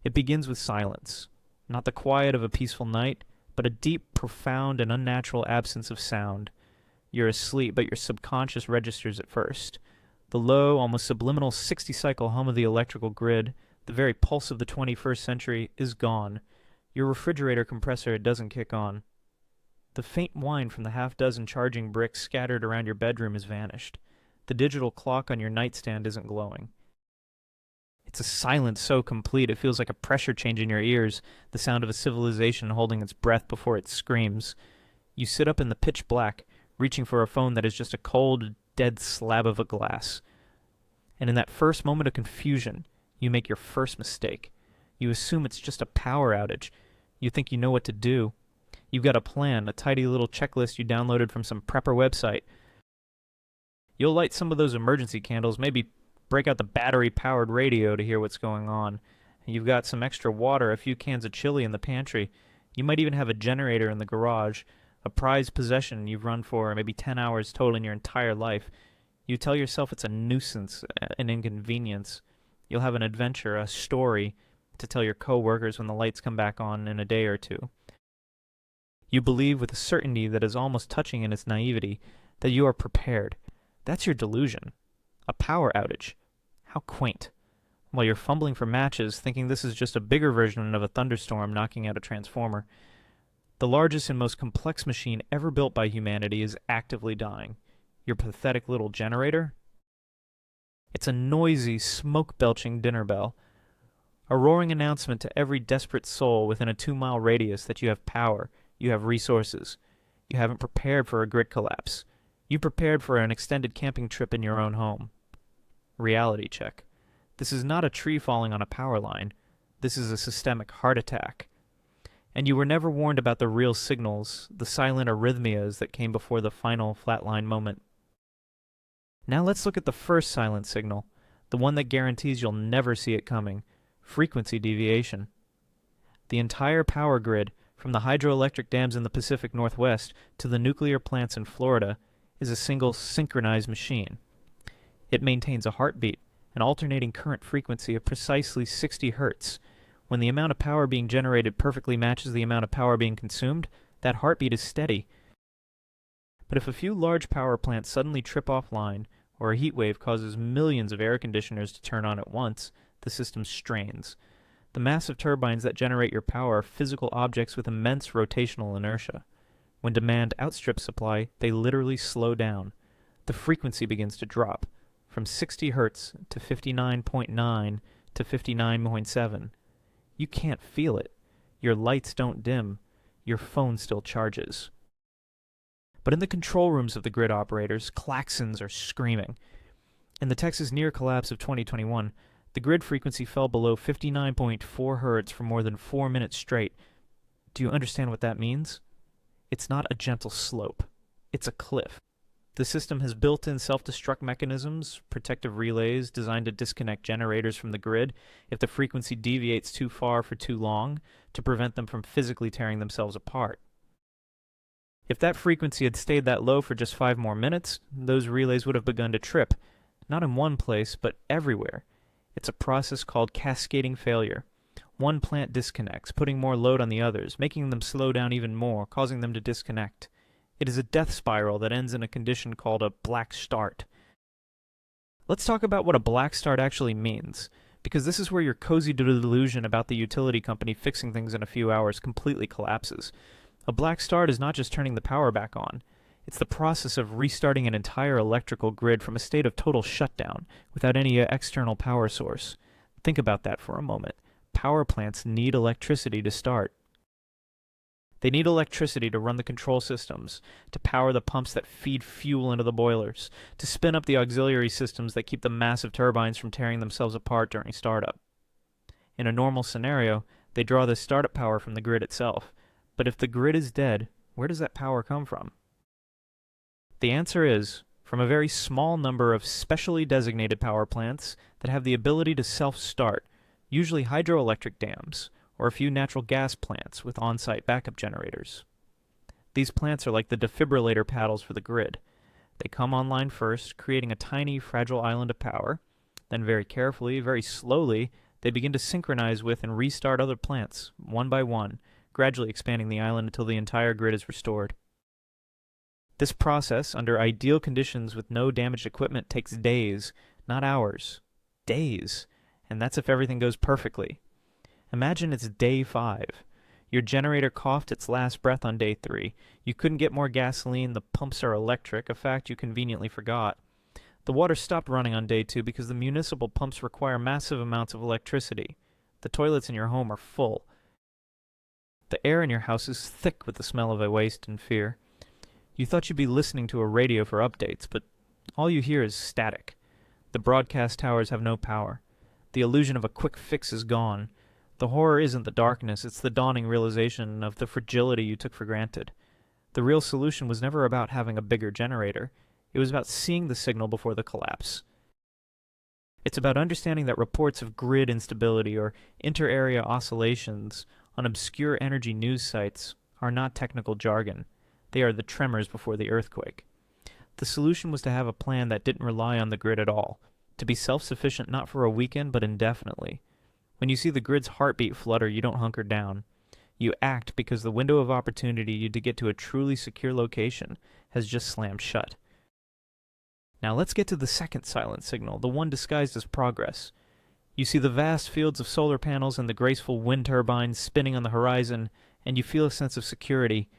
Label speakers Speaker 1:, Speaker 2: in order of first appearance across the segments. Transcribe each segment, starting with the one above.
Speaker 1: It begins with silence, not the quiet of a peaceful night, but a deep, profound, and unnatural absence of sound. You're asleep, but your subconscious registers it first. The low, almost subliminal 60-cycle hum of the electrical grid, the very pulse of the 21st century, is gone. Your refrigerator compressor doesn't kick on. The faint whine from the half-dozen charging bricks scattered around your bedroom has vanished. The digital clock on your nightstand isn't glowing. It's a silence so complete it feels like a pressure change in your ears, the sound of a civilization holding its breath before it screams. You sit up in the pitch black, reaching for a phone that is just a cold, dead slab of a glass. And in that first moment of confusion, you make your first mistake. You assume it's just a power outage. You think you know what to do. You've got a plan, a tidy little checklist you downloaded from some prepper website. You'll light some of those emergency candles, maybe break out the battery-powered radio to hear what's going on. You've got some extra water, a few cans of chili in the pantry. You might even have a generator in the garage, a prized possession you've run for maybe 10 hours total in your entire life. You tell yourself it's a nuisance, an inconvenience. You'll have an adventure, a story, to tell your co-workers when the lights come back on in a day or two. You believe with a certainty that is almost touching in its naivety that you are prepared. That's your delusion. A power outage. How quaint. While you're fumbling for matches, thinking this is just a bigger version of a thunderstorm knocking out a transformer, the largest and most complex machine ever built by humanity is actively dying. Your pathetic little generator? It's a noisy, smoke-belching dinner bell. A roaring announcement to every desperate soul within a 2-mile radius that you have power, you have resources. You haven't prepared for a grid collapse. You prepared for an extended camping trip in your own home. Reality check. This is not a tree falling on a power line. This is a systemic heart attack. And you were never warned about the real signals, the silent arrhythmias that came before the final flatline moment. Now let's look at the first silent signal, the one that guarantees you'll never see it coming: frequency deviation. The entire power grid, from the hydroelectric dams in the Pacific Northwest to the nuclear plants in Florida, is a single synchronized machine. It maintains a heartbeat, an alternating current frequency of precisely 60 Hz. When the amount of power being generated perfectly matches the amount of power being consumed, that heartbeat is steady. But if a few large power plants suddenly trip offline, or a heat wave causes millions of air conditioners to turn on at once, the system strains. The massive turbines that generate your power are physical objects with immense rotational inertia. When demand outstrips supply, they literally slow down. The frequency begins to drop, from 60 Hz to 59.9 to 59.7. You can't feel it. Your lights don't dim. Your phone still charges. But in the control rooms of the grid operators, klaxons are screaming. In the Texas near collapse of 2021, the grid frequency fell below 59.4 Hz for more than 4 minutes straight. Do you understand what that means? It's not a gentle slope. It's a cliff. The system has built-in self-destruct mechanisms, protective relays designed to disconnect generators from the grid if the frequency deviates too far for too long, to prevent them from physically tearing themselves apart. If that frequency had stayed that low for just 5 more minutes, those relays would have begun to trip, not in one place, but everywhere. It's a process called cascading failure. One plant disconnects, putting more load on the others, making them slow down even more, causing them to disconnect. It is a death spiral that ends in a condition called a black start. Let's talk about what a black start actually means, because this is where your cozy delusion about the utility company fixing things in a few hours completely collapses. A black start is not just turning the power back on. It's the process of restarting an entire electrical grid from a state of total shutdown, without any external power source. Think about that for a moment. Power plants need electricity to start. They need electricity to run the control systems, to power the pumps that feed fuel into the boilers, to spin up the auxiliary systems that keep the massive turbines from tearing themselves apart during startup. In a normal scenario, they draw this startup power from the grid itself. But if the grid is dead, where does that power come from? The answer is from a very small number of specially designated power plants that have the ability to self-start, usually hydroelectric dams, or a few natural gas plants with on-site backup generators. These plants are like the defibrillator paddles for the grid. They come online first, creating a tiny, fragile island of power. Then very carefully, very slowly, They begin to synchronize with and restart other plants, one by one, gradually expanding the island until the entire grid is restored. This process, under ideal conditions with no damaged equipment, takes days, not hours. Days. And that's if everything goes perfectly. Imagine it's day 5. Your generator coughed its last breath on day 3. You couldn't get more gasoline, the pumps are electric, a fact you conveniently forgot. The water stopped running on day 2 because the municipal pumps require massive amounts of electricity. The toilets in your home are full. The air in your house is thick with the smell of waste and fear. You thought you'd be listening to a radio for updates, but all you hear is static. The broadcast towers have no power. The illusion of a quick fix is gone. The horror isn't the darkness, it's the dawning realization of the fragility you took for granted. The real solution was never about having a bigger generator. It was about seeing the signal before the collapse. It's about understanding that reports of grid instability or inter-area oscillations on obscure energy news sites are not technical jargon. They are the tremors before the earthquake. The solution was to have a plan that didn't rely on the grid at all, to be self-sufficient not for a weekend but indefinitely. When you see the grid's heartbeat flutter, you don't hunker down. You act because the window of opportunity to get to a truly secure location has just slammed shut. Now let's get to the second silent signal, the one disguised as progress. You see the vast fields of solar panels and the graceful wind turbines spinning on the horizon, and you feel a sense of security.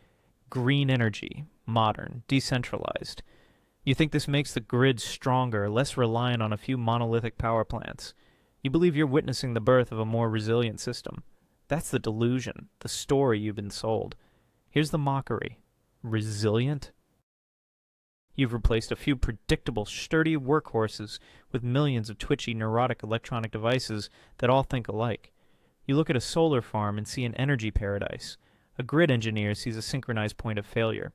Speaker 1: Green energy, modern, decentralized. You think this makes the grid stronger, less reliant on a few monolithic power plants. You believe you're witnessing the birth of a more resilient system. That's the delusion, the story you've been sold. Here's the mockery. Resilient? You've replaced a few predictable, sturdy workhorses with millions of twitchy, neurotic electronic devices that all think alike. You look at a solar farm and see an energy paradise. A grid engineer sees a synchronized point of failure.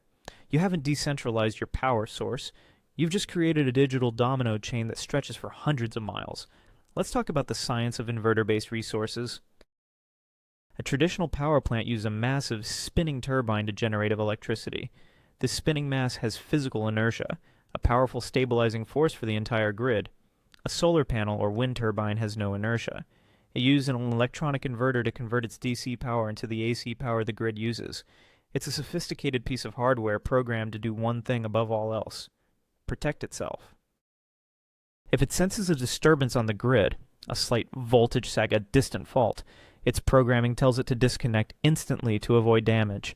Speaker 1: You haven't decentralized your power source. You've just created a digital domino chain that stretches for hundreds of miles. Let's talk about the science of inverter-based resources. A traditional power plant uses a massive spinning turbine to generate electricity. This spinning mass has physical inertia, a powerful stabilizing force for the entire grid. A solar panel or wind turbine has no inertia. It uses an electronic inverter to convert its DC power into the AC power the grid uses. It's a sophisticated piece of hardware programmed to do one thing above all else: protect itself. If it senses a disturbance on the grid, a slight voltage sag, a distant fault, its programming tells it to disconnect instantly to avoid damage.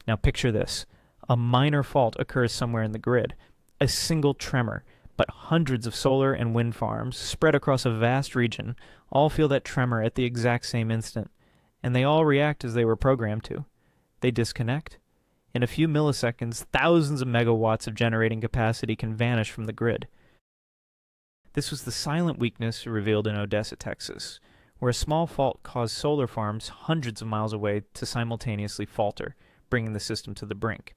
Speaker 1: Now picture this. A minor fault occurs somewhere in the grid. A single tremor, but hundreds of solar and wind farms, spread across a vast region, all feel that tremor at the exact same instant, and they all react as they were programmed to. They disconnect. In a few milliseconds, thousands of megawatts of generating capacity can vanish from the grid. This was the silent weakness revealed in Odessa, Texas, where a small fault caused solar farms hundreds of miles away to simultaneously falter, bringing the system to the brink.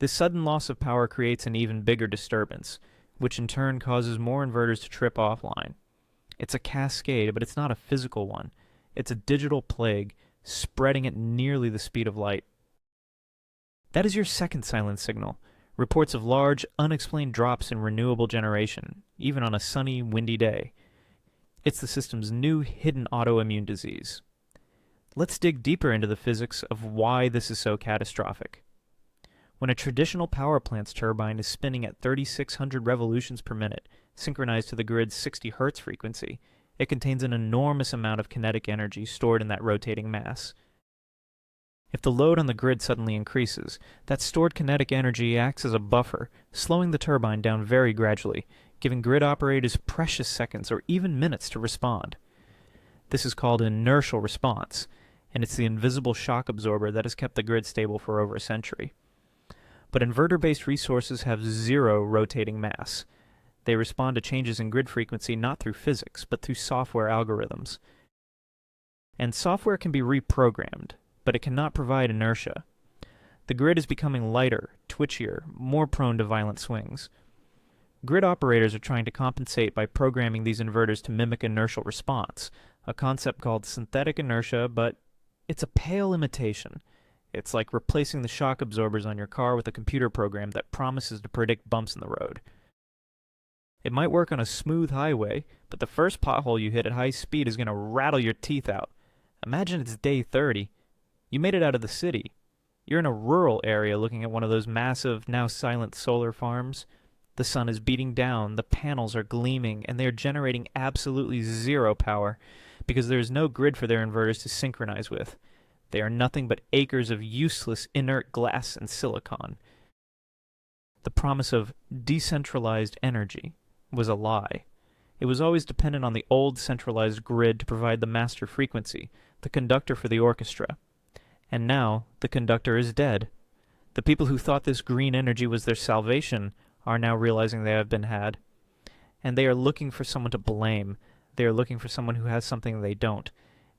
Speaker 1: This sudden loss of power creates an even bigger disturbance, which in turn causes more inverters to trip offline. It's a cascade, but it's not a physical one. It's a digital plague, spreading at nearly the speed of light. That is your second silent signal. Reports of large, unexplained drops in renewable generation, even on a sunny, windy day. It's the system's new hidden autoimmune disease. Let's dig deeper into the physics of why this is so catastrophic. When a traditional power plant's turbine is spinning at 3,600 revolutions per minute, synchronized to the grid's 60 Hz frequency, it contains an enormous amount of kinetic energy stored in that rotating mass. If the load on the grid suddenly increases, that stored kinetic energy acts as a buffer, slowing the turbine down very gradually, giving grid operators precious seconds or even minutes to respond. This is called an inertial response, and it's the invisible shock absorber that has kept the grid stable for over a century. But inverter-based resources have zero rotating mass. They respond to changes in grid frequency not through physics, but through software algorithms. And software can be reprogrammed, but it cannot provide inertia. The grid is becoming lighter, twitchier, more prone to violent swings. Grid operators are trying to compensate by programming these inverters to mimic inertial response, a concept called synthetic inertia, but it's a pale imitation. It's like replacing the shock absorbers on your car with a computer program that promises to predict bumps in the road. It might work on a smooth highway, but the first pothole you hit at high speed is going to rattle your teeth out. Imagine it's day 30. You made it out of the city. You're in a rural area looking at one of those massive, now silent solar farms. The sun is beating down, the panels are gleaming, and they are generating absolutely zero power because there is no grid for their inverters to synchronize with. They are nothing but acres of useless inert glass and silicon. The promise of decentralized energy was a lie. It was always dependent on the old centralized grid to provide the master frequency, the conductor for the orchestra. And now, the conductor is dead. The people who thought this green energy was their salvation are now realizing they have been had. And they are looking for someone to blame. They are looking for someone who has something they don't.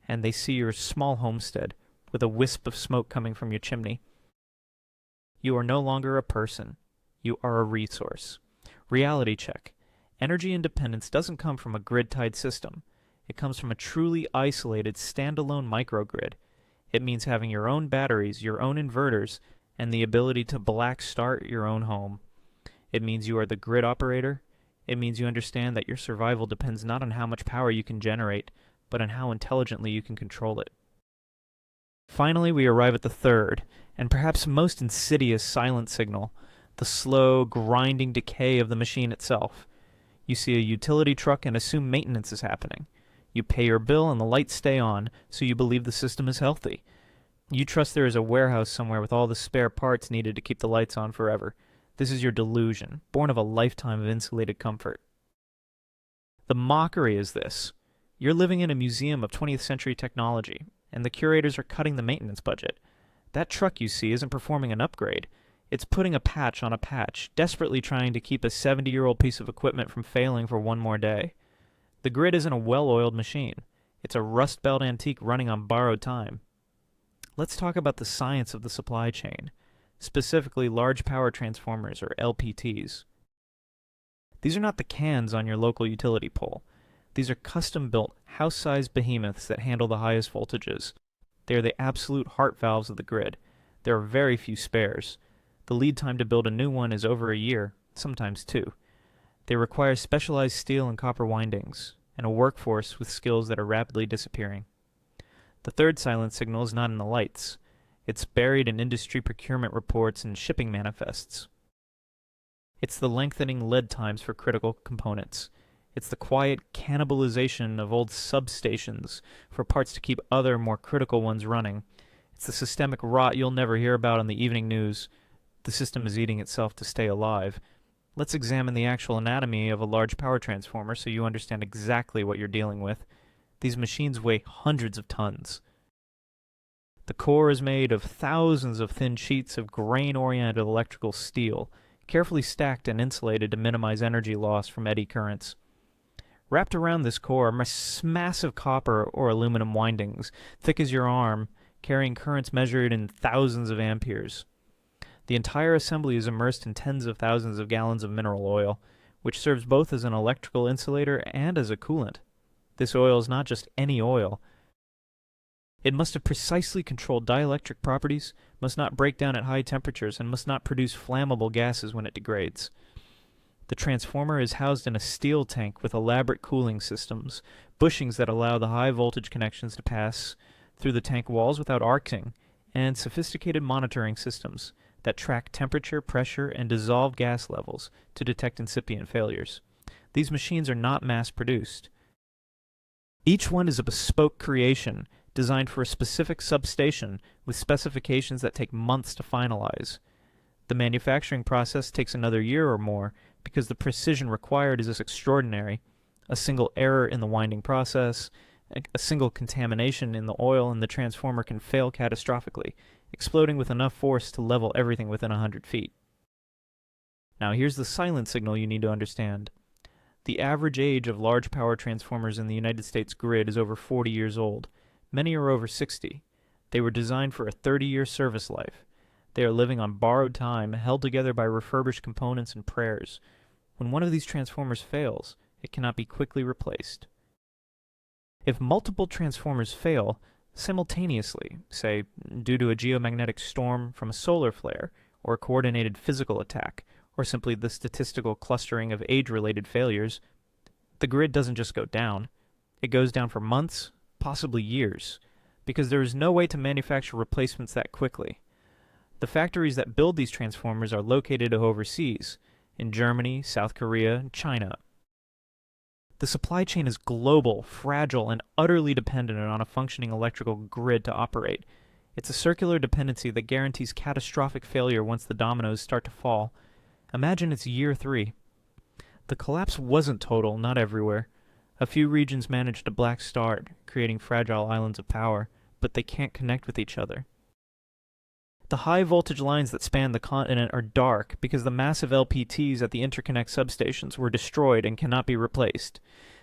Speaker 1: And they see your small homestead, with a wisp of smoke coming from your chimney. You are no longer a person. You are a resource. Reality check. Energy independence doesn't come from a grid-tied system. It comes from a truly isolated, standalone microgrid. It means having your own batteries, your own inverters, and the ability to black start your own home. It means you are the grid operator. It means you understand that your survival depends not on how much power you can generate, but on how intelligently you can control it. Finally, we arrive at the third, and perhaps most insidious silent signal, the slow, grinding decay of the machine itself. You see a utility truck and assume maintenance is happening. You pay your bill and the lights stay on, so you believe the system is healthy. You trust there is a warehouse somewhere with all the spare parts needed to keep the lights on forever. This is your delusion, born of a lifetime of insulated comfort. The mockery is this. You're living in a museum of 20th century technology, and the curators are cutting the maintenance budget. That truck you see isn't performing an upgrade. It's putting a patch on a patch, desperately trying to keep a 70-year-old piece of equipment from failing for one more day. The grid isn't a well-oiled machine. It's a rust-belt antique running on borrowed time. Let's talk about the science of the supply chain, specifically large power transformers, or LPTs. These are not the cans on your local utility pole. These are custom-built, house-sized behemoths that handle the highest voltages. They are the absolute heart valves of the grid. There are very few spares. The lead time to build a new one is over a year, sometimes 2. They require specialized steel and copper windings, and a workforce with skills that are rapidly disappearing. The third silent signal is not in the lights. It's buried in industry procurement reports and shipping manifests. It's the lengthening lead times for critical components. It's the quiet cannibalization of old substations for parts to keep other, more critical ones running. It's the systemic rot you'll never hear about on the evening news. The system is eating itself to stay alive. Let's examine the actual anatomy of a large power transformer so you understand exactly what you're dealing with. These machines weigh hundreds of tons. The core is made of thousands of thin sheets of grain-oriented electrical steel, carefully stacked and insulated to minimize energy loss from eddy currents. Wrapped around this core are massive copper or aluminum windings, thick as your arm, carrying currents measured in thousands of amperes. The entire assembly is immersed in tens of thousands of gallons of mineral oil, which serves both as an electrical insulator and as a coolant. This oil is not just any oil. It must have precisely controlled dielectric properties, must not break down at high temperatures, and must not produce flammable gases when it degrades. The transformer is housed in a steel tank with elaborate cooling systems, bushings that allow the high voltage connections to pass through the tank walls without arcing, and sophisticated monitoring systems that track temperature, pressure, and dissolved gas levels to detect incipient failures. These machines are not mass-produced. Each one is a bespoke creation designed for a specific substation with specifications that take months to finalize. The manufacturing process takes another year or more because the precision required is extraordinary. A single error in the winding process, a single contamination in the oil, and the transformer can fail catastrophically, exploding with enough force to level everything within 100 feet. Now here's the silent signal you need to understand. The average age of large power transformers in the United States grid is over 40 years old. Many are over 60. They were designed for a 30-year service life. They are living on borrowed time, held together by refurbished components and prayers. When one of these transformers fails, it cannot be quickly replaced. If multiple transformers fail simultaneously, say due to a geomagnetic storm from a solar flare, or a coordinated physical attack, or simply the statistical clustering of age-related failures, the grid doesn't just go down. It goes down for months, possibly years, because there is no way to manufacture replacements that quickly. The factories that build these transformers are located overseas, in Germany, South Korea, and China. The supply chain is global, fragile, and utterly dependent on a functioning electrical grid to operate. It's a circular dependency that guarantees catastrophic failure once the dominoes start to fall. Imagine it's year 3. The collapse wasn't total, not everywhere. A few regions managed a black start, creating fragile islands of power, but they can't connect with each other. The high voltage lines that span the continent are dark because the massive LPTs at the interconnect substations were destroyed and cannot be replaced.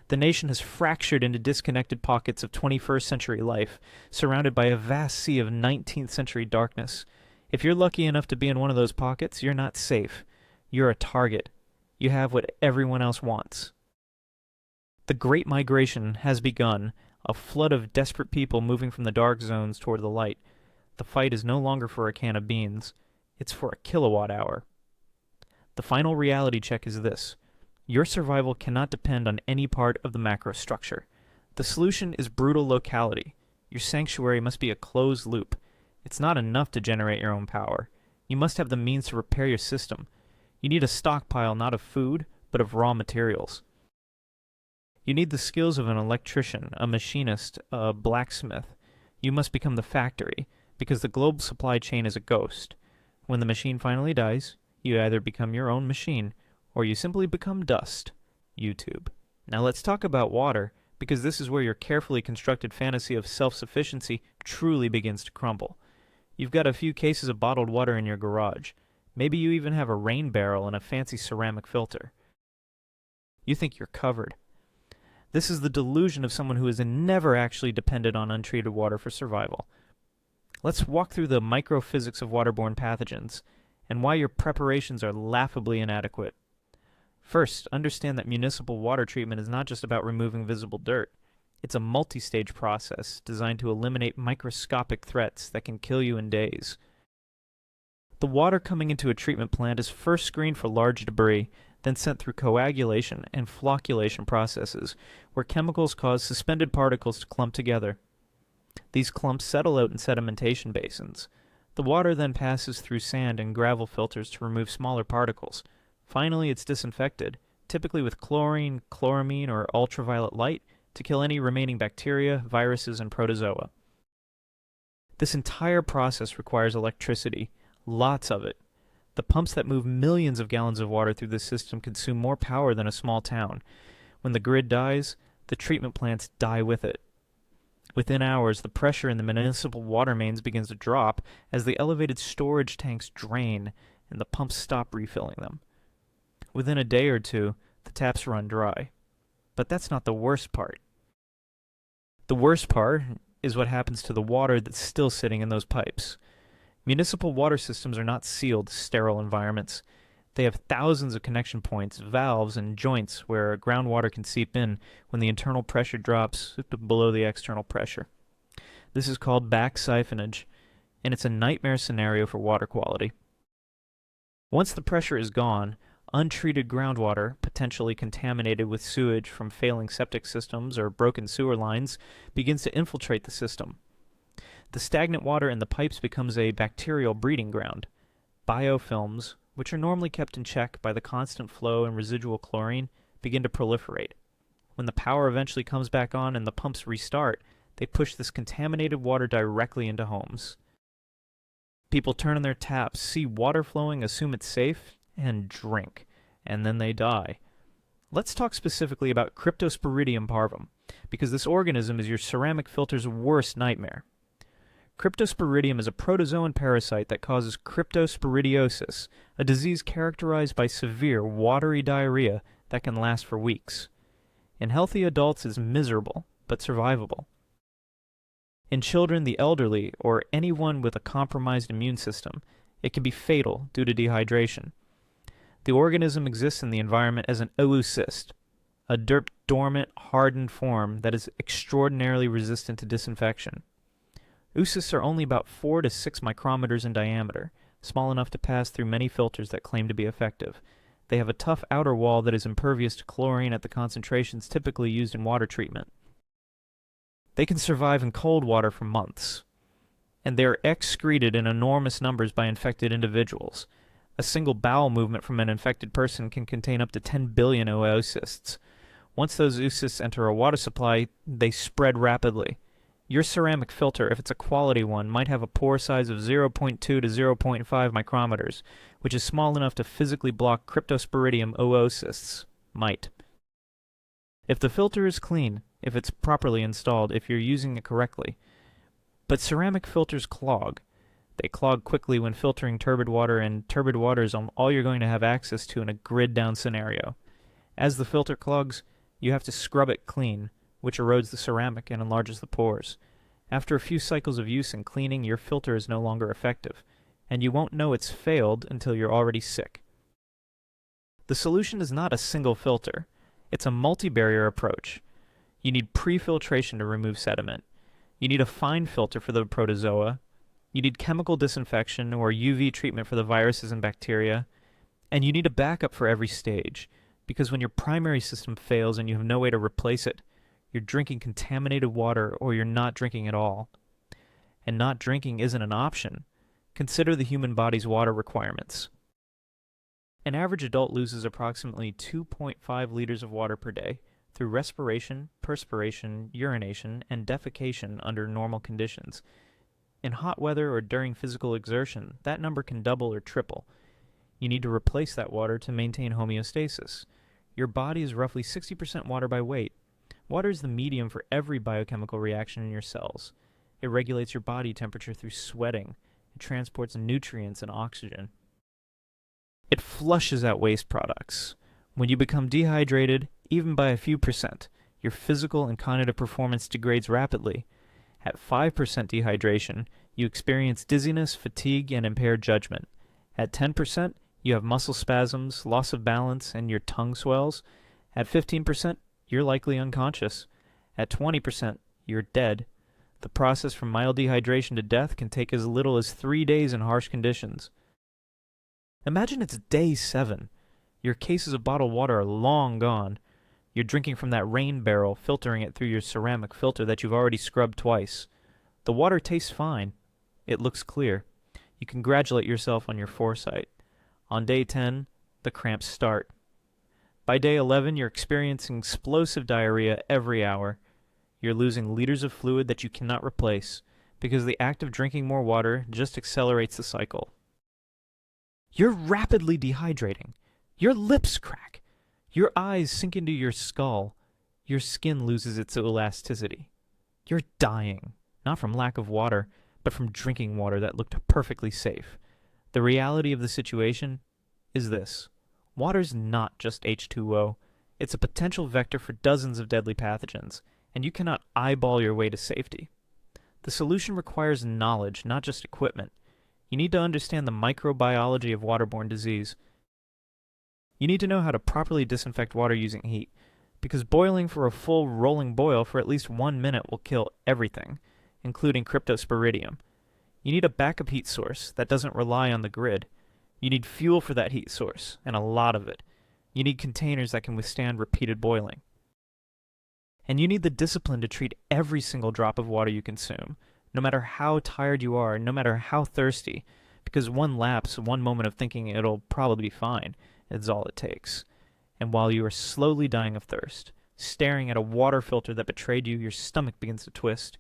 Speaker 1: The nation has fractured into disconnected pockets of 21st century life, surrounded by a vast sea of 19th century darkness. If you're lucky enough to be in one of those pockets, you're not safe. You're a target. You have what everyone else wants. The Great Migration has begun, a flood of desperate people moving from the dark zones toward the light. The fight is no longer for a can of beans. It's for a kilowatt hour. The final reality check is this. Your survival cannot depend on any part of the macro structure. The solution is brutal locality. Your sanctuary must be a closed loop. It's not enough to generate your own power. You must have the means to repair your system. You need a stockpile not of food, but of raw materials. You need the skills of an electrician, a machinist, a blacksmith. You must become the factory, because the global supply chain is a ghost. When the machine finally dies, you either become your own machine, or you simply become dust. YouTube. Now let's talk about water, because this is where your carefully constructed fantasy of self-sufficiency truly begins to crumble. You've got a few cases of bottled water in your garage. Maybe you even have a rain barrel and a fancy ceramic filter. You think you're covered. This is the delusion of someone who has never actually depended on untreated water for survival. Let's walk through the microphysics of waterborne pathogens, and why your preparations are laughably inadequate. First, understand that municipal water treatment is not just about removing visible dirt. It's a multi-stage process designed to eliminate microscopic threats that can kill you in days. The water coming into a treatment plant is first screened for large debris, then sent through coagulation and flocculation processes, where chemicals cause suspended particles to clump together. These clumps settle out in sedimentation basins. The water then passes through sand and gravel filters to remove smaller particles. Finally, it's disinfected, typically with chlorine, chloramine, or ultraviolet light, to kill any remaining bacteria, viruses, and protozoa. This entire process requires electricity, lots of it. The pumps that move millions of gallons of water through the system consume more power than a small town. When the grid dies, the treatment plants die with it. Within hours, the pressure in the municipal water mains begins to drop as the elevated storage tanks drain and the pumps stop refilling them. Within a day or two, the taps run dry. But that's not the worst part. The worst part is what happens to the water that's still sitting in those pipes. Municipal water systems are not sealed, sterile environments. They have thousands of connection points, valves, and joints where groundwater can seep in when the internal pressure drops below the external pressure. This is called back siphonage, and it's a nightmare scenario for water quality. Once the pressure is gone, untreated groundwater, potentially contaminated with sewage from failing septic systems or broken sewer lines, begins to infiltrate the system. The stagnant water in the pipes becomes a bacterial breeding ground. Biofilms, which are normally kept in check by the constant flow and residual chlorine, begin to proliferate. When the power eventually comes back on and the pumps restart, they push this contaminated water directly into homes. People turn on their taps, see water flowing, assume it's safe, and drink, and then they die. Let's talk specifically about Cryptosporidium parvum, because this organism is your ceramic filter's worst nightmare. Cryptosporidium is a protozoan parasite that causes cryptosporidiosis, a disease characterized by severe watery diarrhea that can last for weeks. In healthy adults, it's miserable, but survivable. In children, the elderly, or anyone with a compromised immune system, it can be fatal due to dehydration. The organism exists in the environment as an oocyst, a dormant, hardened form that is extraordinarily resistant to disinfection. Oocysts are only about 4 to 6 micrometers in diameter. small enough to pass through many filters that claim to be effective. They have a tough outer wall that is impervious to chlorine at the concentrations typically used in water treatment. They can survive in cold water for months, and they are excreted in enormous numbers by infected individuals. A single bowel movement from an infected person can contain up to 10 billion oocysts. Once those oocysts enter a water supply, they spread rapidly. Your ceramic filter, if it's a quality one, might have a pore size of 0.2 to 0.5 micrometers, which is small enough to physically block cryptosporidium oocysts. Might. If the filter is clean, if it's properly installed, if you're using it correctly. But ceramic filters clog. They clog quickly when filtering turbid water, and turbid water is all you're going to have access to in a grid-down scenario. As the filter clogs, you have to scrub it clean, which erodes the ceramic and enlarges the pores. After a few cycles of use and cleaning, your filter is no longer effective, and you won't know it's failed until you're already sick. The solution is not a single filter. It's a multi-barrier approach. You need pre-filtration to remove sediment. You need a fine filter for the protozoa. You need chemical disinfection or UV treatment for the viruses and bacteria. And you need a backup for every stage, because when your primary system fails and you have no way to replace it, you're drinking contaminated water or you're not drinking at all. And not drinking isn't an option. Consider the human body's water requirements. An average adult loses approximately 2.5 liters of water per day through respiration, perspiration, urination, and defecation under normal conditions. In hot weather or during physical exertion, that number can double or triple. You need to replace that water to maintain homeostasis. Your body is roughly 60% water by weight. Water is the medium for every biochemical reaction in your cells. It regulates your body temperature through sweating. It transports nutrients and oxygen. It flushes out waste products. When you become dehydrated, even by a few percent, your physical and cognitive performance degrades rapidly. At 5% dehydration, you experience dizziness, fatigue, and impaired judgment. At 10%, you have muscle spasms, loss of balance, and your tongue swells. At 15%, you're likely unconscious. At 20%, you're dead. The process from mild dehydration to death can take as little as 3 days in harsh conditions. Imagine it's day 7. Your cases of bottled water are long gone. You're drinking from that rain barrel, filtering it through your ceramic filter that you've already scrubbed twice. The water tastes fine. It looks clear. You congratulate yourself on your foresight. On day 10, the cramps start. By day 11, you're experiencing explosive diarrhea every hour. You're losing liters of fluid that you cannot replace, because the act of drinking more water just accelerates the cycle. You're rapidly dehydrating. Your lips crack. Your eyes sink into your skull. Your skin loses its elasticity. You're dying, not from lack of water, but from drinking water that looked perfectly safe. The reality of the situation is this. Water's not just H2O. It's a potential vector for dozens of deadly pathogens, and you cannot eyeball your way to safety. The solution requires knowledge, not just equipment. You need to understand the microbiology of waterborne disease. You need to know how to properly disinfect water using heat, because boiling for a full rolling boil for at least 1 minute will kill everything, including cryptosporidium. You need a backup heat source that doesn't rely on the grid. You need fuel for that heat source, and a lot of it. You need containers that can withstand repeated boiling. And you need the discipline to treat every single drop of water you consume, no matter how tired you are, no matter how thirsty, because one lapse, one moment of thinking it'll probably be fine, is all it takes. And while you are slowly dying of thirst, staring at a water filter that betrayed you, your stomach begins to twist.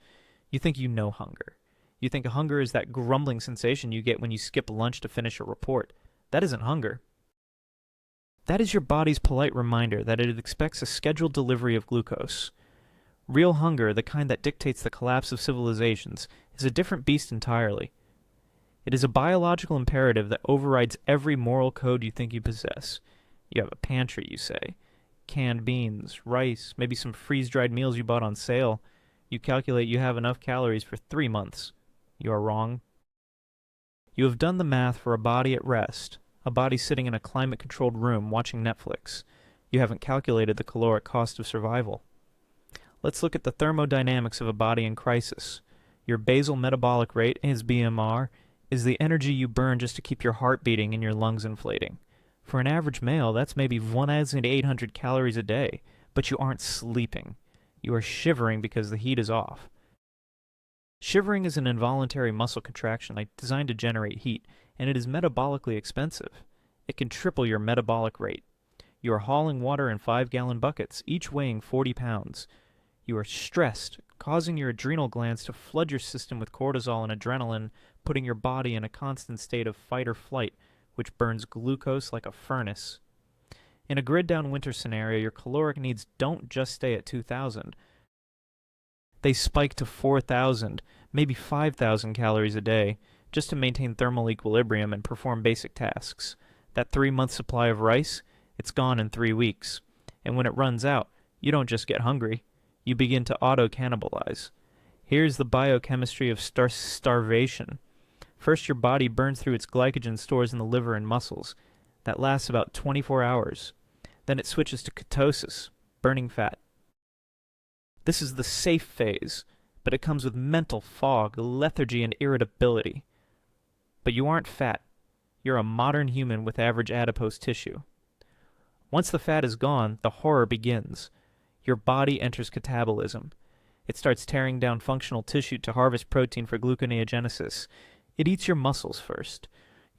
Speaker 1: You think you know hunger. You think hunger is that grumbling sensation you get when you skip lunch to finish a report. That isn't hunger. That is your body's polite reminder that it expects a scheduled delivery of glucose. Real hunger, the kind that dictates the collapse of civilizations, is a different beast entirely. It is a biological imperative that overrides every moral code you think you possess. You have a pantry, you say. Canned beans, rice, maybe some freeze-dried meals you bought on sale. You calculate you have enough calories for 3 months. You are wrong. You have done the math for a body at rest, a body sitting in a climate-controlled room watching Netflix. You haven't calculated the caloric cost of survival. Let's look at the thermodynamics of a body in crisis. Your basal metabolic rate is BMR is the energy you burn just to keep your heart beating and your lungs inflating. For an average male, that's maybe 1,800 calories a day, but you aren't sleeping. You are shivering because the heat is off. Shivering is an involuntary muscle contraction designed to generate heat, and it is metabolically expensive. It can triple your metabolic rate. You are hauling water in 5-gallon buckets, each weighing 40 pounds. You are stressed, causing your adrenal glands to flood your system with cortisol and adrenaline, putting your body in a constant state of fight or flight, which burns glucose like a furnace. In a grid-down winter scenario, your caloric needs don't just stay at 2,000. They spike to 4,000, maybe 5,000 calories a day, just to maintain thermal equilibrium and perform basic tasks. That 3-month supply of rice, it's gone in 3 weeks. And when it runs out, you don't just get hungry. You begin to auto-cannibalize. Here's the biochemistry of starvation. First, your body burns through its glycogen stores in the liver and muscles. That lasts about 24 hours. Then it switches to ketosis, burning fat. This is the safe phase, but it comes with mental fog, lethargy, and irritability. But you aren't fat. You're a modern human with average adipose tissue. Once the fat is gone, the horror begins. Your body enters catabolism. It starts tearing down functional tissue to harvest protein for gluconeogenesis. It eats your muscles first.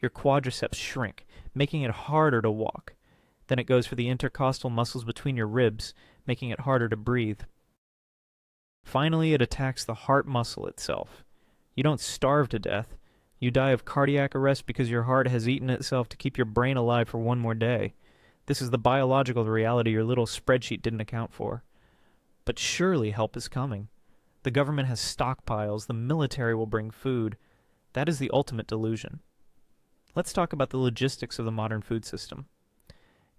Speaker 1: Your quadriceps shrink, making it harder to walk. Then it goes for the intercostal muscles between your ribs, making it harder to breathe. Finally, it attacks the heart muscle itself. You don't starve to death. You die of cardiac arrest because your heart has eaten itself to keep your brain alive for one more day. This is the biological reality your little spreadsheet didn't account for. But surely help is coming. The government has stockpiles. The military will bring food. That is the ultimate delusion. Let's talk about the logistics of the modern food system.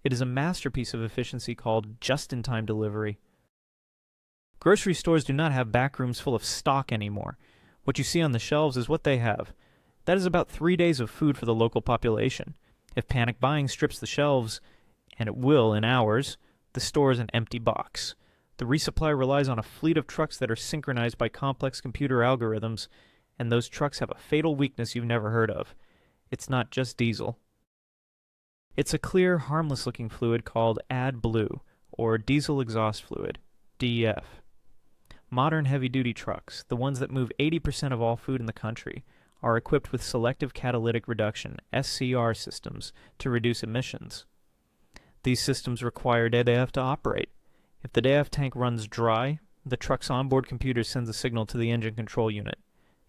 Speaker 1: It is a masterpiece of efficiency called just-in-time delivery. Grocery stores do not have back rooms full of stock anymore. What you see on the shelves is what they have. That is about 3 days of food for the local population. If panic buying strips the shelves, and it will in hours, the store is an empty box. The resupply relies on a fleet of trucks that are synchronized by complex computer algorithms, and those trucks have a fatal weakness you've never heard of. It's not just diesel. It's a clear, harmless-looking fluid called AdBlue, or diesel exhaust fluid, DEF. Modern heavy-duty trucks, the ones that move 80% of all food in the country, are equipped with selective catalytic reduction, SCR systems, to reduce emissions. These systems require DEF to operate. If the DEF tank runs dry, the truck's onboard computer sends a signal to the engine control unit.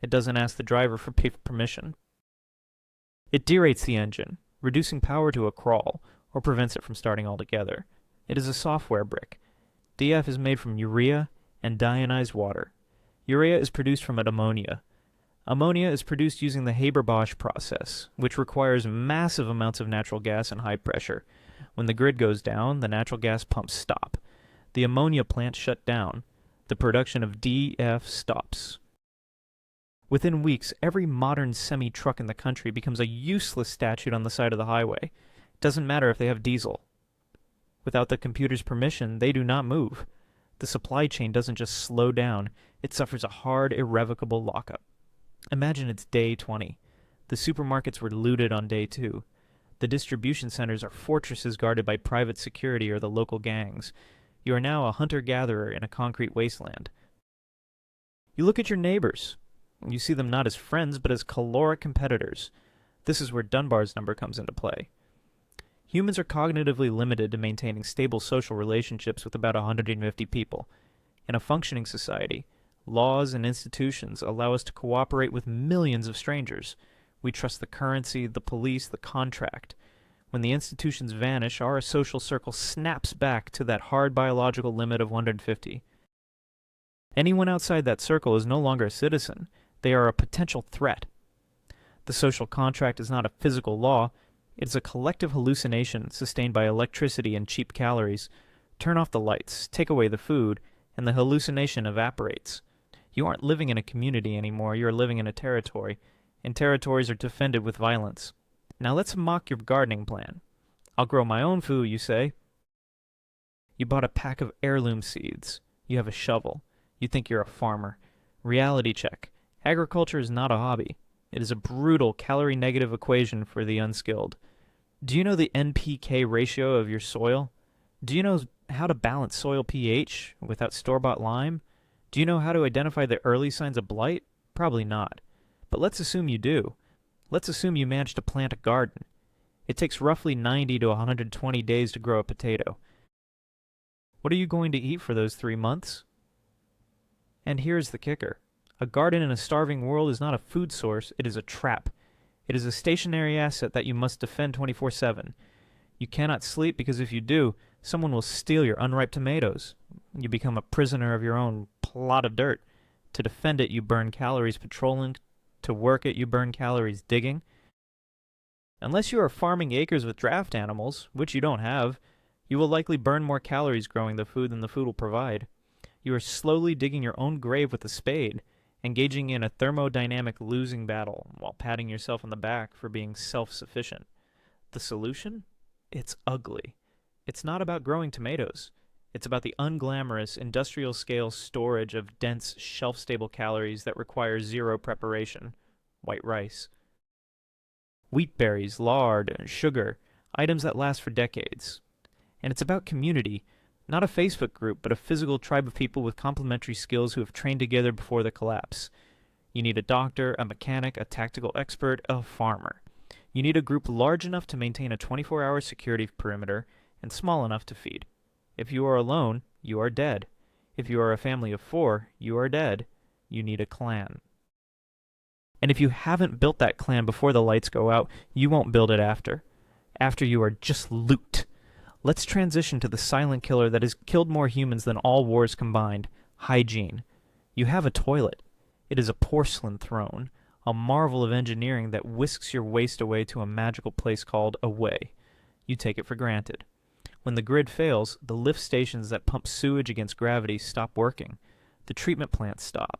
Speaker 1: It doesn't ask the driver for permission. It derates the engine, reducing power to a crawl, or prevents it from starting altogether. It is a software brick. DEF is made from urea and deionized water. Urea is produced from ammonia. Ammonia is produced using the Haber-Bosch process, which requires massive amounts of natural gas and high pressure. When the grid goes down, the natural gas pumps stop. The ammonia plants shut down. The production of DEF stops. Within weeks, every modern semi-truck in the country becomes a useless statute on the side of the highway. It doesn't matter if they have diesel. Without the computer's permission, they do not move. The supply chain doesn't just slow down, it suffers a hard, irrevocable lockup. Imagine it's day 20. The supermarkets were looted on day 2. The distribution centers are fortresses guarded by private security or the local gangs. You are now a hunter-gatherer in a concrete wasteland. You look at your neighbors. You see them not as friends, but as caloric competitors. This is where Dunbar's number comes into play. Humans are cognitively limited to maintaining stable social relationships with about 150 people. In a functioning society, laws and institutions allow us to cooperate with millions of strangers. We trust the currency, the police, the contract. When the institutions vanish, our social circle snaps back to that hard biological limit of 150. Anyone outside that circle is no longer a citizen. They are a potential threat. The social contract is not a physical law. It is a collective hallucination sustained by electricity and cheap calories. Turn off the lights, take away the food, and the hallucination evaporates. You aren't living in a community anymore, you are living in a territory, and territories are defended with violence. Now let's mock your gardening plan. I'll grow my own food, you say. You bought a pack of heirloom seeds. You have a shovel. You think you're a farmer. Reality check. Agriculture is not a hobby. It is a brutal calorie-negative equation for the unskilled. Do you know the NPK ratio of your soil? Do you know how to balance soil pH without store-bought lime? Do you know how to identify the early signs of blight? Probably not. But let's assume you do. Let's assume you managed to plant a garden. It takes roughly 90 to 120 days to grow a potato. What are you going to eat for those 3 months? And here's the kicker. A garden in a starving world is not a food source, it is a trap. It is a stationary asset that you must defend 24/7. You cannot sleep because if you do, someone will steal your unripe tomatoes. You become a prisoner of your own plot of dirt. To defend it, you burn calories patrolling. To work it, you burn calories digging. Unless you are farming acres with draft animals, which you don't have, you will likely burn more calories growing the food than the food will provide. You are slowly digging your own grave with a spade, engaging in a thermodynamic losing battle while patting yourself on the back for being self-sufficient. The solution? It's ugly. It's not about growing tomatoes. It's about the unglamorous industrial-scale storage of dense, shelf-stable calories that require zero preparation. White rice. Wheat berries, lard, sugar, items that last for decades. And it's about community, not a Facebook group, but a physical tribe of people with complementary skills who have trained together before the collapse. You need a doctor, a mechanic, a tactical expert, a farmer. You need a group large enough to maintain a 24-hour security perimeter and small enough to feed. If you are alone, you are dead. If you are a family of 4, you are dead. You need a clan. And if you haven't built that clan before the lights go out, you won't build it after. After you are just loot. Let's transition to the silent killer that has killed more humans than all wars combined. Hygiene. You have a toilet. It is a porcelain throne, a marvel of engineering that whisks your waste away to a magical place called away. You take it for granted. When the grid fails, the lift stations that pump sewage against gravity stop working. The treatment plants stop.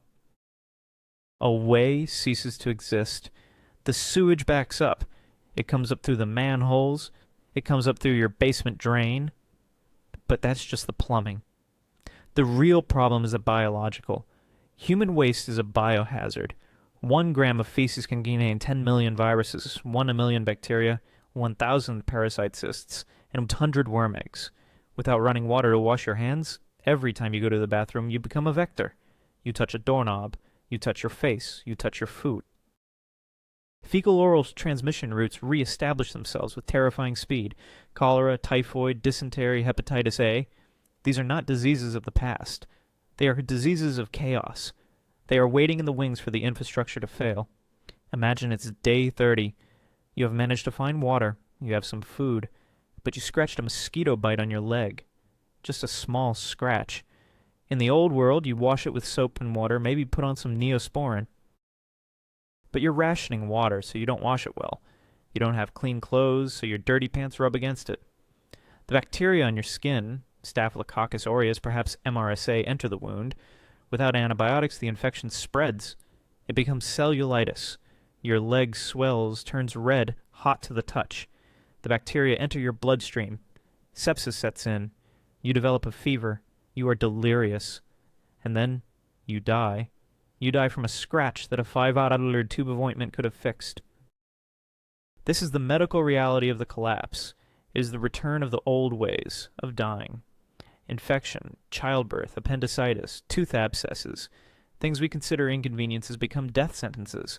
Speaker 1: Away ceases to exist. The sewage backs up. It comes up through the manholes. It comes up through your basement drain. But that's just the plumbing. The real problem is biological. Human waste is a biohazard. 1 gram of feces can contain 10 million viruses, 1 million bacteria, 1,000 parasite cysts, and 100 worm eggs. Without running water to wash your hands, every time you go to the bathroom, you become a vector. You touch a doorknob. You touch your face. You touch your food. Fecal-oral transmission routes re-establish themselves with terrifying speed. Cholera, typhoid, dysentery, hepatitis A. These are not diseases of the past. They are diseases of chaos. They are waiting in the wings for the infrastructure to fail. Imagine it's day 30. You have managed to find water. You have some food. But you scratched a mosquito bite on your leg. Just a small scratch. In the old world, you wash it with soap and water, maybe put on some Neosporin. But you're rationing water, so you don't wash it well. You don't have clean clothes, so your dirty pants rub against it. The bacteria on your skin, Staphylococcus aureus, perhaps MRSA, enter the wound. Without antibiotics, the infection spreads. It becomes cellulitis. Your leg swells, turns red, hot to the touch. The bacteria enter your bloodstream. Sepsis sets in. You develop a fever. You are delirious. And then you die. You die from a scratch that a 5-hour tube of ointment could have fixed. This is the medical reality of the collapse. It is the return of the old ways of dying. Infection, childbirth, appendicitis, tooth abscesses. Things we consider inconveniences become death sentences.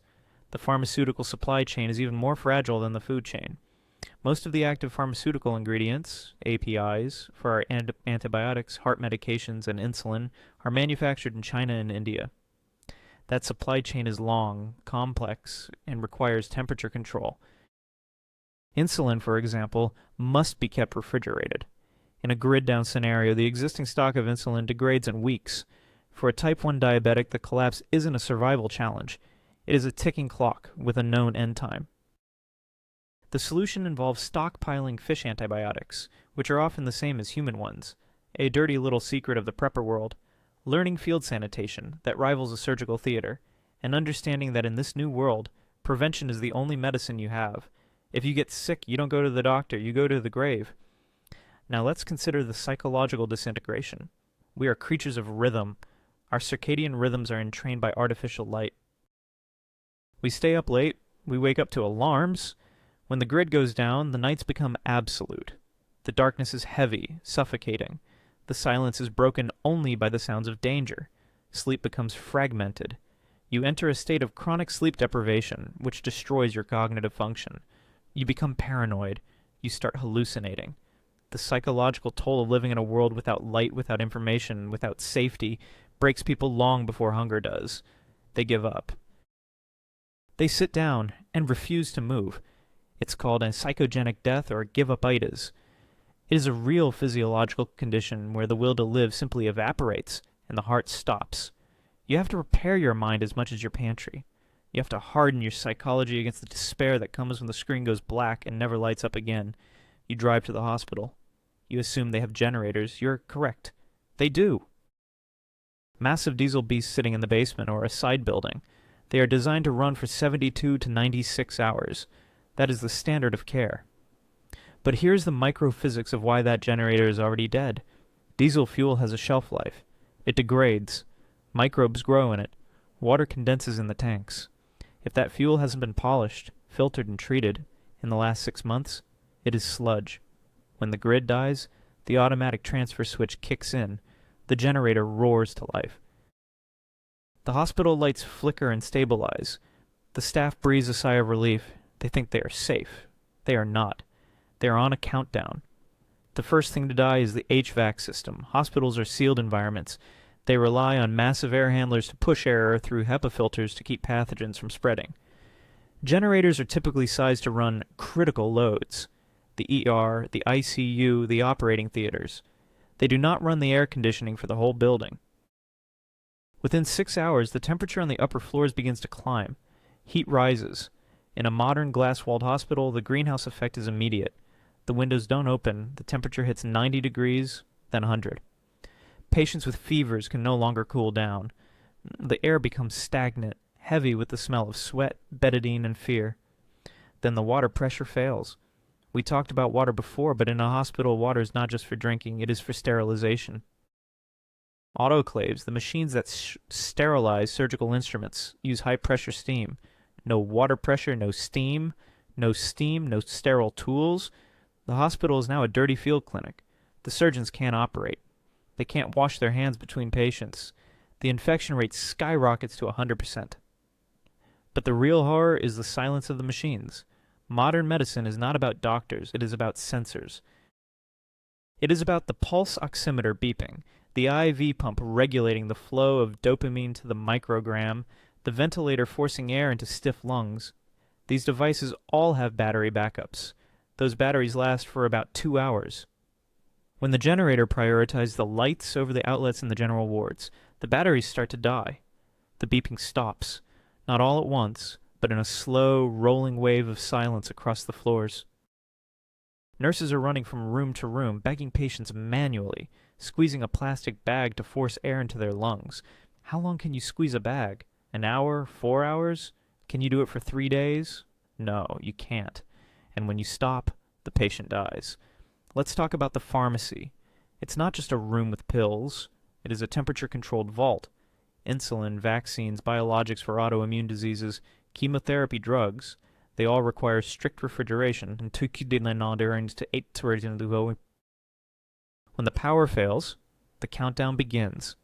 Speaker 1: The pharmaceutical supply chain is even more fragile than the food chain. Most of the active pharmaceutical ingredients, APIs, for our antibiotics, heart medications, and insulin are manufactured in China and India. That supply chain is long, complex, and requires temperature control. Insulin, for example, must be kept refrigerated. In a grid-down scenario, the existing stock of insulin degrades in weeks. For a type 1 diabetic, the collapse isn't a survival challenge. It is a ticking clock with a known end time. The solution involves stockpiling fish antibiotics, which are often the same as human ones, a dirty little secret of the prepper world, learning field sanitation that rivals a surgical theater, and understanding that in this new world, prevention is the only medicine you have. If you get sick, you don't go to the doctor, you go to the grave. Now let's consider the psychological disintegration. We are creatures of rhythm. Our circadian rhythms are entrained by artificial light. We stay up late, we wake up to alarms. When the grid goes down, the nights become absolute. The darkness is heavy, suffocating. The silence is broken only by the sounds of danger. Sleep becomes fragmented. You enter a state of chronic sleep deprivation, which destroys your cognitive function. You become paranoid. You start hallucinating. The psychological toll of living in a world without light, without information, without safety, breaks people long before hunger does. They give up. They sit down and refuse to move. It's called a psychogenic death or give-up-itis. It is a real physiological condition where the will to live simply evaporates and the heart stops. You have to repair your mind as much as your pantry. You have to harden your psychology against the despair that comes when the screen goes black and never lights up again. You drive to the hospital. You assume they have generators. You're correct. They do. Massive diesel beasts sitting in the basement or a side building. They are designed to run for 72 to 96 hours. That is the standard of care. But here's the microphysics of why that generator is already dead. Diesel fuel has a shelf life. It degrades. Microbes grow in it. Water condenses in the tanks. If that fuel hasn't been polished, filtered, and treated in the last 6 months, it is sludge. When the grid dies, the automatic transfer switch kicks in. The generator roars to life. The hospital lights flicker and stabilize. The staff breathes a sigh of relief. They think they are safe. They are not. They are on a countdown. The first thing to die is the HVAC system. Hospitals are sealed environments. They rely on massive air handlers to push air through HEPA filters to keep pathogens from spreading. Generators are typically sized to run critical loads. The ER, the ICU, the operating theaters. They do not run the air conditioning for the whole building. Within 6 hours, the temperature on the upper floors begins to climb. Heat rises. In a modern glass-walled hospital, the greenhouse effect is immediate. The windows don't open. The temperature hits 90 degrees, then 100. Patients with fevers can no longer cool down. The air becomes stagnant, heavy with the smell of sweat, betadine, and fear. Then the water pressure fails. We talked about water before, but in a hospital, water is not just for drinking, it is for sterilization. Autoclaves, the machines that sterilize surgical instruments, use high-pressure steam. No water pressure, no steam, no sterile tools. The hospital is now a dirty field clinic. The surgeons can't operate. They can't wash their hands between patients. The infection rate skyrockets to 100%. But the real horror is the silence of the machines. Modern medicine is not about doctors, it is about sensors. It is about the pulse oximeter beeping, the IV pump regulating the flow of dopamine to the microgram, the ventilator forcing air into stiff lungs. These devices all have battery backups. Those batteries last for about 2 hours. When the generator prioritizes the lights over the outlets in the general wards, the batteries start to die. The beeping stops, not all at once, but in a slow, rolling wave of silence across the floors. Nurses are running from room to room, begging patients manually, squeezing a plastic bag to force air into their lungs. How long can you squeeze a bag? An hour? 4 hours? Can you do it for 3 days? No, you can't. And when you stop, the patient dies. Let's talk about the pharmacy. It's not just a room with pills. It is a temperature-controlled vault. Insulin, vaccines, biologics for autoimmune diseases, chemotherapy drugs, they all require strict refrigeration. When the power fails, the countdown begins.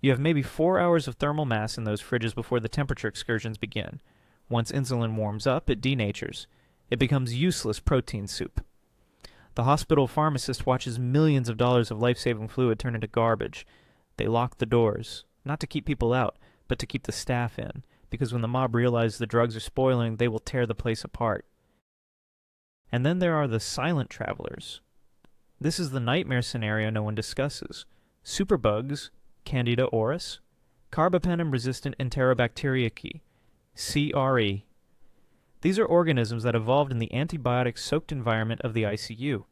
Speaker 1: You have maybe 4 hours of thermal mass in those fridges before the temperature excursions begin. Once insulin warms up, it denatures. It becomes useless protein soup. The hospital pharmacist watches millions of dollars of life-saving fluid turn into garbage. They lock the doors, not to keep people out, but to keep the staff in, because when the mob realizes the drugs are spoiling, they will tear the place apart. And then there are the silent travelers. This is the nightmare scenario no one discusses. Superbugs, Candida auris, carbapenem-resistant Enterobacteriaceae, CRE. These are organisms that evolved in the antibiotic-soaked environment of the ICU.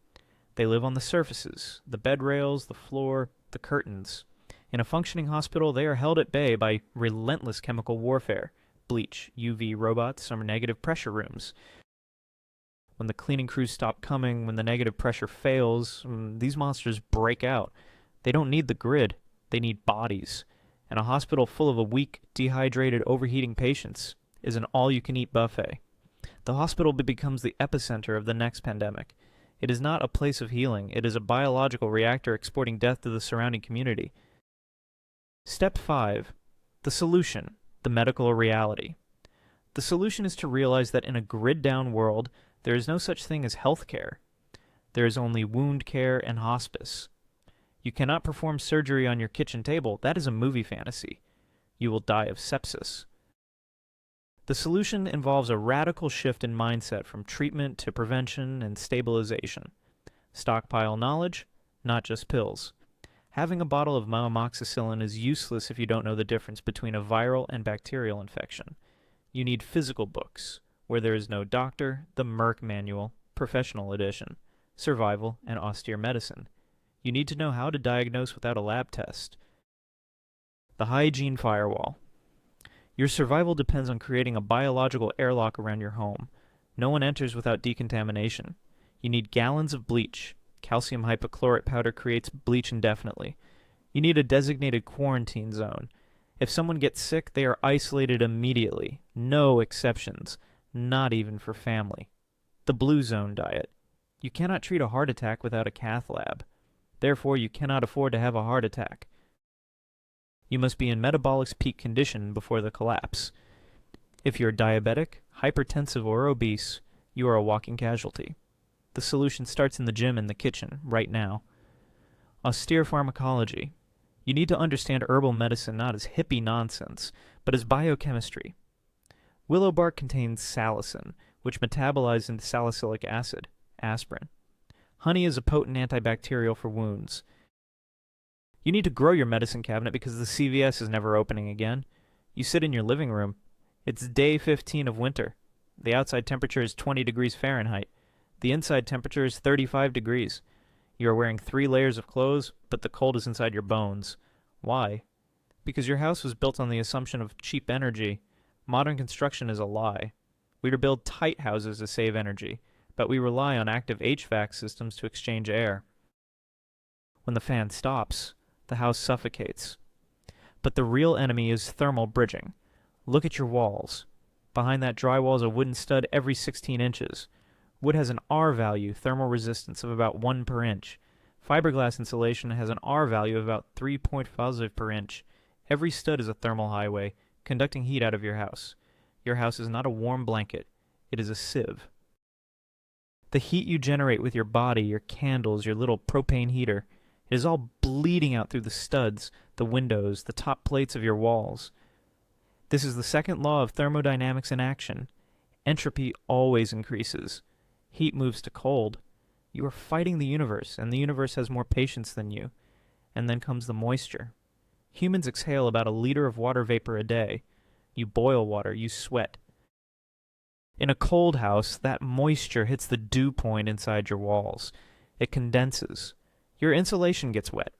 Speaker 1: They live on the surfaces, the bed rails, the floor, the curtains. In a functioning hospital, they are held at bay by relentless chemical warfare, bleach, UV robots, or negative pressure rooms. When the cleaning crews stop coming, when the negative pressure fails, these monsters break out. They don't need the grid, they need bodies. And a hospital full of weak, dehydrated, overheating patients is an all-you-can-eat buffet. The hospital becomes the epicenter of the next pandemic. It is not a place of healing. It is a biological reactor exporting death to the surrounding community. Step 5. The solution. The medical reality. The solution is to realize that in a grid-down world, there is no such thing as healthcare. There is only wound care and hospice. You cannot perform surgery on your kitchen table. That is a movie fantasy. You will die of sepsis. The solution involves a radical shift in mindset from treatment to prevention and stabilization. Stockpile knowledge, not just pills. Having a bottle of amoxicillin is useless if you don't know the difference between a viral and bacterial infection. You need physical books, where there is no doctor, the Merck Manual, Professional Edition, Survival, and Austere Medicine. You need to know how to diagnose without a lab test. The hygiene firewall. Your survival depends on creating a biological airlock around your home. No one enters without decontamination. You need gallons of bleach. Calcium hypochlorite powder creates bleach indefinitely. You need a designated quarantine zone. If someone gets sick, they are isolated immediately. No exceptions, not even for family. The blue zone diet. You cannot treat a heart attack without a cath lab. Therefore, you cannot afford to have a heart attack. You must be in metabolic peak condition before the collapse. If you're diabetic, hypertensive, or obese, you are a walking casualty. The solution starts in the gym and the kitchen, right now. Austere pharmacology. You need to understand herbal medicine not as hippie nonsense, but as biochemistry. Willow bark contains salicin, which metabolizes into salicylic acid, aspirin. Honey is a potent antibacterial for wounds. You need to grow your medicine cabinet because the CVS is never opening again. You sit in your living room. It's day 15 of winter. The outside temperature is 20 degrees Fahrenheit. The inside temperature is 35 degrees. You are wearing 3 layers of clothes, but the cold is inside your bones. Why? Because your house was built on the assumption of cheap energy. Modern construction is a lie. We build tight houses to save energy, but we rely on active HVAC systems to exchange air. When the fan stops, the house suffocates. But the real enemy is thermal bridging. Look at your walls. Behind that drywall is a wooden stud every 16 inches. Wood has an R value, thermal resistance, of about 1 per inch. Fiberglass insulation has an R value of about 3.5 per inch. Every stud is a thermal highway, conducting heat out of your house. Your house is not a warm blanket. It is a sieve. The heat you generate with your body, your candles, your little propane heater, it is all bleeding out through the studs, the windows, the top plates of your walls. This is the second law of thermodynamics in action. Entropy always increases. Heat moves to cold. You are fighting the universe, and the universe has more patience than you. And then comes the moisture. Humans exhale about 1 liter of water vapor a day. You boil water, you sweat. In a cold house, that moisture hits the dew point inside your walls. It condenses. Your insulation gets wet.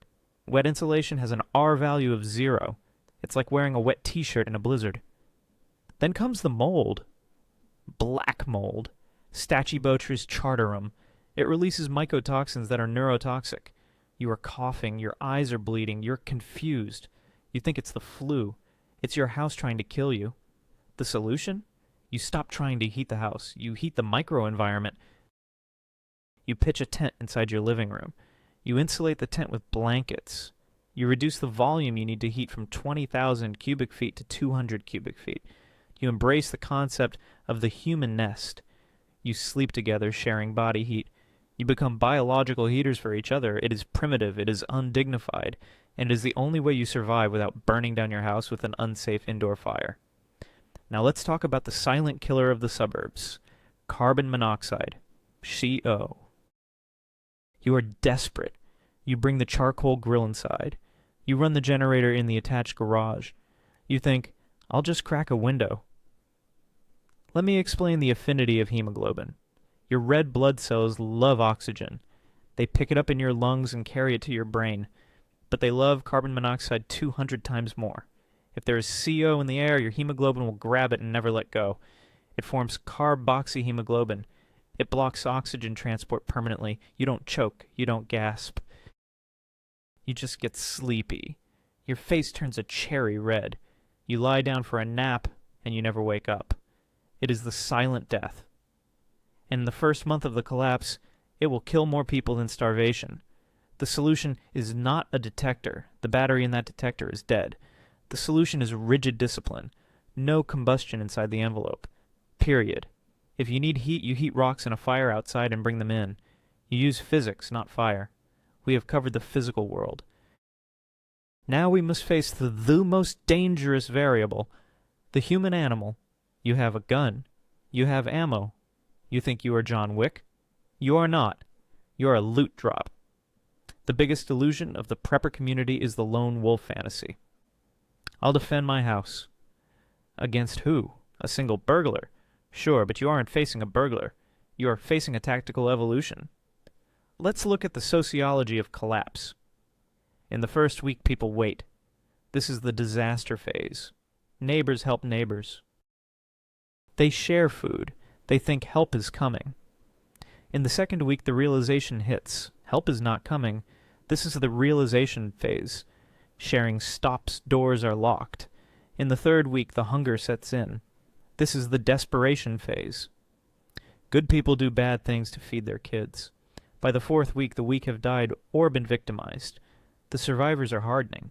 Speaker 1: Wet insulation has an R value of 0. It's like wearing a wet t-shirt in a blizzard. Then comes the mold. Black mold. Stachybotrys chartarum. It releases mycotoxins that are neurotoxic. You are coughing, your eyes are bleeding, you're confused. You think it's the flu. It's your house trying to kill you. The solution? You stop trying to heat the house. You heat the microenvironment. You pitch a tent inside your living room. You insulate the tent with blankets. You reduce the volume you need to heat from 20,000 cubic feet to 200 cubic feet. You embrace the concept of the human nest. You sleep together, sharing body heat. You become biological heaters for each other. It is primitive, it is undignified, and it is the only way you survive without burning down your house with an unsafe indoor fire. Now let's talk about the silent killer of the suburbs. Carbon monoxide. CO. You are desperate. You bring the charcoal grill inside. You run the generator in the attached garage. You think, I'll just crack a window. Let me explain the affinity of hemoglobin. Your red blood cells love oxygen. They pick it up in your lungs and carry it to your brain. But they love carbon monoxide 200 times more. If there is CO in the air, your hemoglobin will grab it and never let go. It forms carboxyhemoglobin. It blocks oxygen transport permanently. You don't choke. You don't gasp. You just get sleepy. Your face turns a cherry red. You lie down for a nap, and you never wake up. It is the silent death. In the first month of the collapse, it will kill more people than starvation. The solution is not a detector. The battery in that detector is dead. The solution is rigid discipline. No combustion inside the envelope. Period. If you need heat, you heat rocks in a fire outside and bring them in. You use physics, not fire. We have covered the physical world. Now we must face the most dangerous variable, the human animal. You have a gun. You have ammo. You think you are John Wick? You are not. You are a loot drop. The biggest delusion of the prepper community is the lone wolf fantasy. I'll defend my house. Against who? A single burglar? Sure, but you aren't facing a burglar. You are facing a tactical evolution. Let's look at the sociology of collapse. In the first week, people wait. This is the disaster phase. Neighbors help neighbors. They share food. They think help is coming. In the second week, the realization hits. Help is not coming. This is the realization phase. Sharing stops, doors are locked. In the third week, the hunger sets in. This is the desperation phase. Good people do bad things to feed their kids. By the fourth week, the weak have died or been victimized. The survivors are hardening.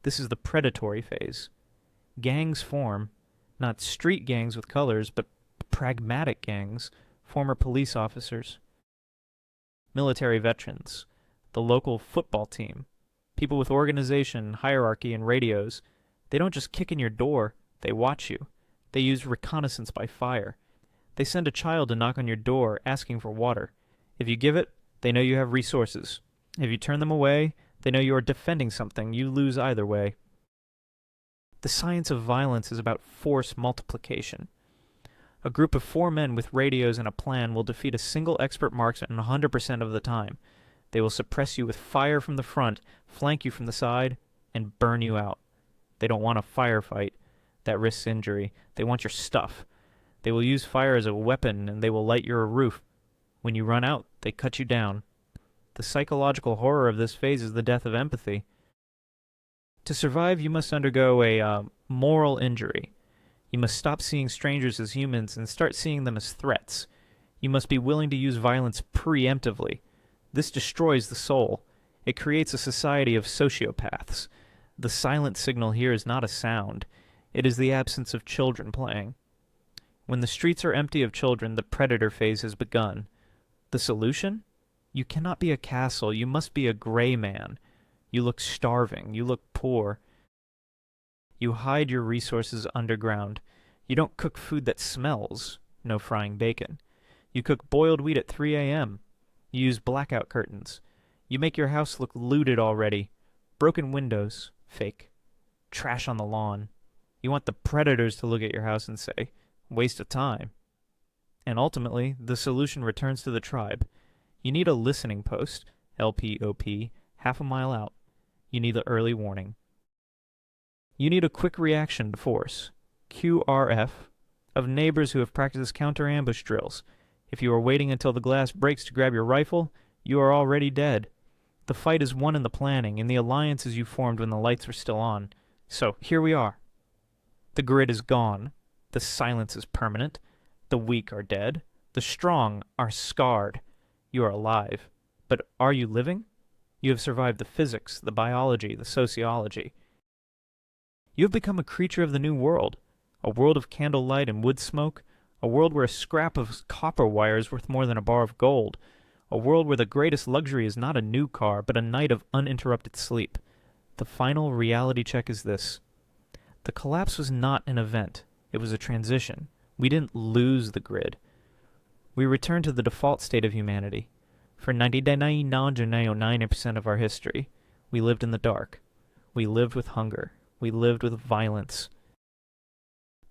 Speaker 1: This is the predatory phase. Gangs form, not street gangs with colors, but pragmatic gangs, former police officers, military veterans, the local football team, people with organization, hierarchy, and radios. They don't just kick in your door, they watch you. They use reconnaissance by fire. They send a child to knock on your door asking for water. If you give it, they know you have resources. If you turn them away, they know you are defending something. You lose either way. The science of violence is about force multiplication. A group of 4 men with radios and a plan will defeat a single expert marksman 100% of the time. They will suppress you with fire from the front, flank you from the side, and burn you out. They don't want a firefight. That risks injury. They want your stuff. They will use fire as a weapon, and they will light your roof. When you run out, they cut you down. The psychological horror of this phase is the death of empathy. To survive, you must undergo a moral injury. You must stop seeing strangers as humans and start seeing them as threats. You must be willing to use violence preemptively. This destroys the soul. It creates a society of sociopaths. The silent signal here is not a sound. It is the absence of children playing. When the streets are empty of children, the predator phase has begun. The solution? You cannot be a castle. You must be a gray man. You look starving. You look poor. You hide your resources underground. You don't cook food that smells. No frying bacon. You cook boiled wheat at 3 a.m. You use blackout curtains. You make your house look looted already. Broken windows. Fake. Trash on the lawn. You want the predators to look at your house and say, waste of time. And ultimately, the solution returns to the tribe. You need a listening post, LPOP, half a mile out. You need the early warning. You need a quick reaction to force, QRF, of neighbors who have practiced counter-ambush drills. If you are waiting until the glass breaks to grab your rifle, you are already dead. The fight is won in the planning, in the alliances you formed when the lights were still on. So, here we are. The grid is gone. The silence is permanent. The weak are dead. The strong are scarred. You are alive. But are you living? You have survived the physics, the biology, the sociology. You have become a creature of the new world, a world of candlelight and wood smoke, a world where a scrap of copper wire is worth more than a bar of gold, a world where the greatest luxury is not a new car, but a night of uninterrupted sleep. The final reality check is this. The collapse was not an event. It was a transition. We didn't lose the grid. We returned to the default state of humanity. For 99% of our history, we lived in the dark. We lived with hunger. We lived with violence.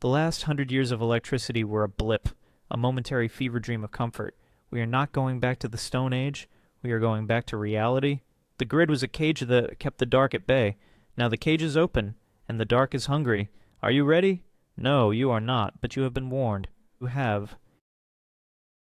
Speaker 1: The last 100 years of electricity were a blip, a momentary fever dream of comfort. We are not going back to the Stone Age. We are going back to reality. The grid was a cage that kept the dark at bay. Now the cage is open, and the dark is hungry. Are you ready? No, you are not, but you have been warned. You have